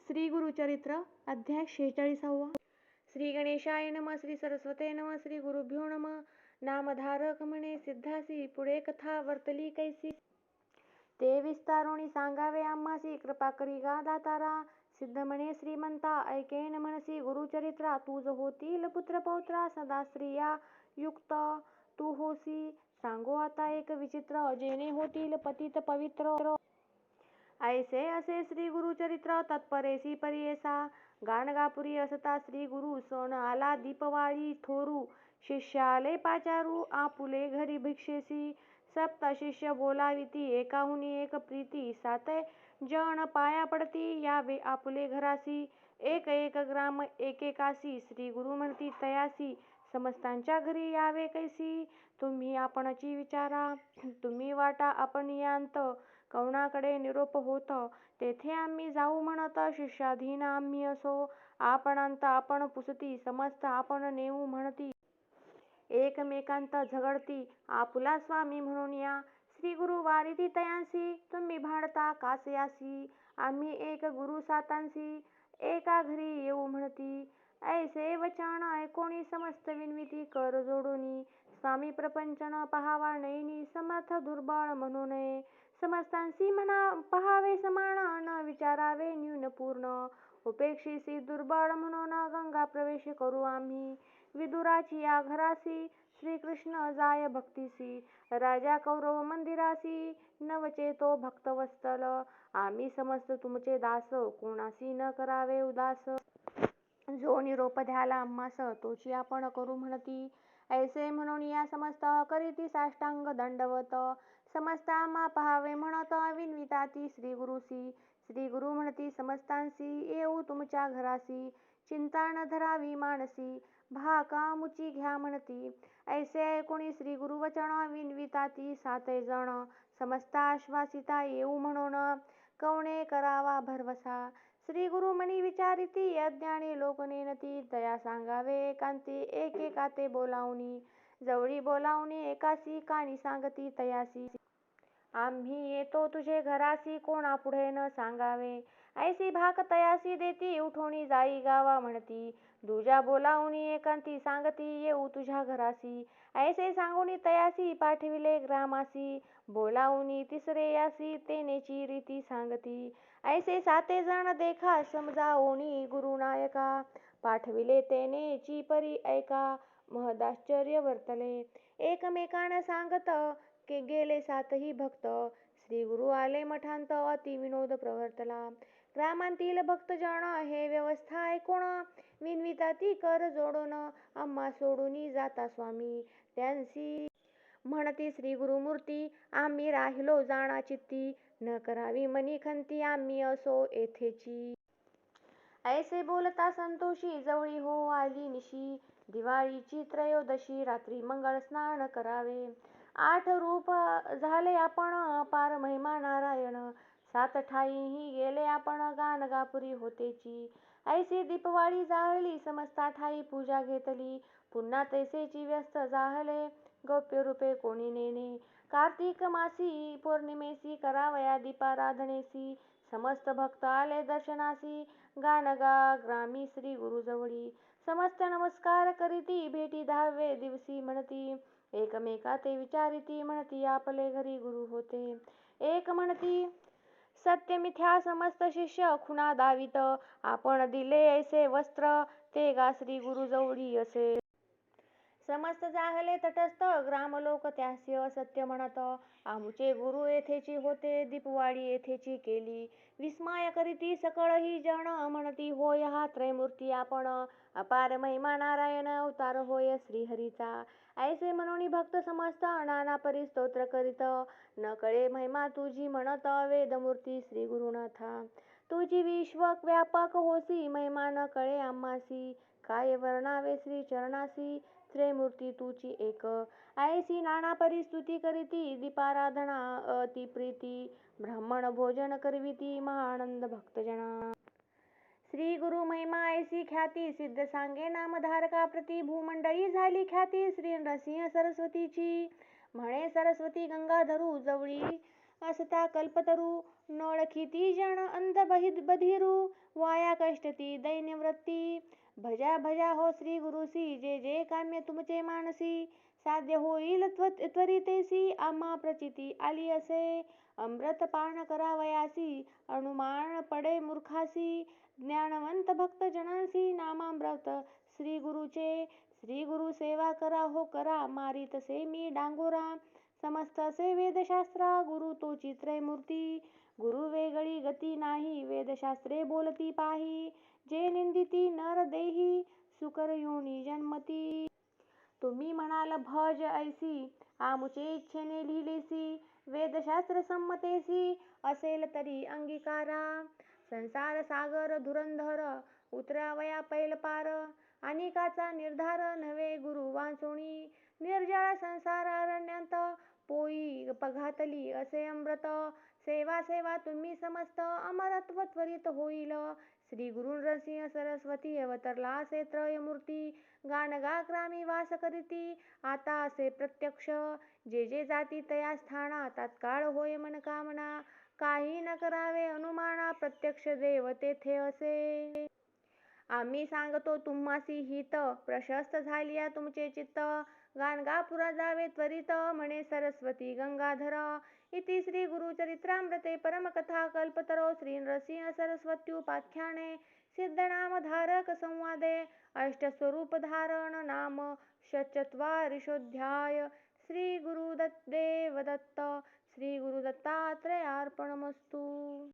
श्री गुरुचरित्र अध्याय 46. श्री गणेशाय नमः. श्री सरस्वते नमः. श्री गुरुभ्यो नमः. नामधारक म्हणे सिद्धासी, पुढे कथा वर्तली कैसी, ते विस्तारोनी सांगावे आम्हासी. कृपा करी गा दातारा. सिद्ध म्हणे श्रीमंता, ऐकेन म्हणसी गुरुचरित्रा. तुझ होतील पुत्र पौत्रा, सदा स्त्रिया युक्त तू होसी. सांगो आता एक विचित्र, जेणे होतील पतित पवित्र. ऐसे असे श्री गुरुचरित्र. तत्परेसी परियेसा. गाणगापुरी असता श्री गुरु. सण आला दीपवाळी थोरू. शिष्याले पाचारू, आपुले घरी भिक्षेसी. सप्त शिष्य बोलाविती, एकाहुनी एक प्रीती. साते जण पाया पडती, यावे आपुले घरासी. एक एक ग्राम एकेकासी. श्री गुरु म्हणती तयासी, समस्तांच्या घरी यावे कैसी. तुम्ही आपणची विचारा, तुम्ही वाटा आपणियांत. कवणाकडे निरोप होत, तेथे आम्ही जाऊ म्हणत. शिष्याधीन आम्ही असो, आपणांत आपण पुसती. समस्त आपण नेऊ म्हणती, एकमेकांत झगडती. आपुला स्वामी म्हणून या. श्री गुरु वारिती तयांसी, तुम्ही भांडता कास यासी. आम्ही एक गुरु सातांसी, एका घरी येऊ म्हणती. ऐसे वचन ऐकोनी समस्त विनविती कर जोडोनी. स्वामी प्रपंचन पहावा नयनी, समर्थ दुर्बळ म्हणू नये. समस्तांसी म्हणा पहावे समान, न विचारावे न्यून पूर्ण. उपेक्षिसी दुर्बळ म्हणून, गंगा प्रवेश करू आम्ही. विदुराची या घरासी, श्रीकृष्ण जाय भक्तीसी. राजा कौरव मंदिरासी, नवचेतो भक्तवत्सल. आम्ही समस्त तुमचे दास, कोणासी न करावे उदास. जो निरोप द्याला आम्हास, तोची आपण करू म्हणती. ऐसे म्हणून या समस्त करीती साष्टांग दंडवत. समस्त आम्हा पहावे म्हणत, विनविताती श्री गुरुसी. श्री गुरु म्हणती समस्तांसी, येऊ तुमच्या घरासी. चिंता न धरावी मानसी, भाका मुची घ्या म्हणती. ऐसे ऐकोनी श्री गुरु वचन, विनविताती साते जण. समस्त आश्वासिता येऊ म्हणून, कवणे करावा भरवसा. श्री गुरु मनी विचारिती, अज्ञानी लोक नेनती. दया सांगावे एकांती, एकेकाते बोलावणी. जवळी बोलावणी एकासी, कानी सांगती तयासी. आम्ही येतो तुझे घरासी, कोणा पुढे न सांगावे. ऐसी भाक तयासी देती, उठोनी जाई गावा म्हणती. दुजा बोलावणी एकांती सांगती, येऊ तुझ्या घरासी. ऐसे सांगुनी तयासी, पाठविले ग्रामासी. बोलावणी तिसरे यासी, तेनेची रीती सांगती. ऐसे साते जण देखा, समजावोनी गुरुनायका. पाठविले तेनेची परी ऐका, महदाश्चर्य वर्तले. एकमेकांना सांगत गेले सातही भक्त. श्री गुरु आले मठांत, अति विनोद प्रवर्तला. ग्रामांतील भक्तजन हे व्यवस्था ऐकोन, विनविताती कर जोडोन. आम्हा सोडूनी जाता स्वामी, त्यांसी म्हणती श्री गुरुमूर्ती. आम्ही राहिलो जाणा चित्ती, न करावी मनी खंती. आम्ही असो येथेची. ऐसे बोलता संतोषी, जवळी हो आली निशी. दिवाळीची त्रयोदशी, रात्री मंगळ स्नान करावे. 8 रूप झाले आपण, पार महिमा नारायण. 7 ठाईही गेले आपण, गाणगापुरी होतेची. ऐसी दीपवाळी जाहली, समस्ता ठाई पूजा घेतली. पुन्हा तैसेची व्यस्त जाहले, गौप्य रूपे कोणी नेणे. कार्तिक मासी पौर्णिमेसी, करावया दीपाराधनेसी. समस्त भक्त आले दर्शनासी, गाणगा ग्रामी श्री गुरुजवळी. समस्त नमस्कार करीती, भेटी 10वे दिवशी म्हणती. एकमेका ते विचारिती, म्हणती आपले घरी गुरु होते. एक म्हणती सत्य मिथ्या समस्त शिष्य खुणा दावित. आपण दिले ऐसे वस्त्र, ते गा श्री गुरु जवळी असे. समस्त जाहले तटस्थ, ग्रामलोक त्यासी असत्य म्हणत. आमुचे गुरु येथेची होते, दीपवाळी येथेची केली. विस्मय करीती सकळही जण, म्हणती होय हा त्रयमूर्ती आपण. अपार महिमा नारायण, अवतार होय श्रीहरीचा. ऐसे म्हणून भक्त समस्त, नाना परी स्तोत्र करीत. न कळे महिमा तुझी म्हणत, वेदमूर्ती श्री गुरुनाथा. तुझी विश्वव्यापक होसी, महिमा न कळे आम्हासी. काय वर्णावे श्री चरणासी, त्रयमूर्ती तुची एक. ऐसी नाना परी स्तुती करीती, दीपाराधना अति प्रीती. ब्राह्मण भोजन करविती, महानंद भक्तजना. श्री गुरु महिमा ऐसी ख्याती, सिद्ध सांगे नामधारका प्रती. भूमंडळी झाली ख्याती, श्री नरसिंह सरस्वतीची. म्हणे सरस्वती गंगाधरू, जवळी असता कल्पतरू. नोळखिती जन अंध बधिरू, वाया कष्टती दैन्यवृत्ती. भजा भजा हो श्री गुरुसी, जे जे काम्य तुमचे मानसी. साध्य होईल त्वरितेसी, आम्हा प्रचिती आली असे. अमृत पान करावयासी, अनुमान पडे मूर्खासी. ज्ञानवंत भक्त जनांसी, नामामृत श्री गुरुचे. श्री गुरु सेवा करा हो करा, मारी तसे मी डांगोरा. समस्त असे वेदशास्त्रा, गुरु तोची त्रयमूर्ती. गुरु वेगळी गती नाही, वेदशास्त्रे बोलती पाही. जे निंदिती नर देही, सुकर योनी जन्मती. तुम्ही म्हणाल भज ऐसी, आमुचे इच्छेने लिहिलेसी. वेदशास्त्र संमतेसी, असेल तरी अंगीकारा. संसार सागर धुरंधर, उतरावया पैल पार. अनेकाचा निर्धार नव्हे गुरु वांचोणी. निर्जळ संसारारण्यात, पोई पघातली असे अमृत. सेवा सेवा तुम्ही समस्त, अमरत्व त्वरित होईल. श्री गुरु नरसिंह सरस्वती, अवतरला असे त्रयमूर्ती. गान गा ग्रामी वास करीती, आता असे प्रत्यक्ष. जे जे जाती तया स्थाना, तात्काळ होय मनकामना. काही न करावे अनुमाना, प्रत्यक्ष देव तेथे असे. आम्ही सांगतो तुम्हासी हित, प्रशस्त झालिया तुमचे चित्त. गाणगापुरा जावे त्वरित, म्हणे सरस्वती गंगाधर. इति श्री गुरुचरित्रामृते परमकथा कल्पतरो श्री नरसिंह सरस्वत्युपाख्याने सिद्धनामधारक संवादे अष्टस्वरूपधारण नाम षट्चत्वारिंशोऽध्याय. श्री गुरुदेव दत्त. श्री गुरुदत्तात्रेयार्पणमस्तु.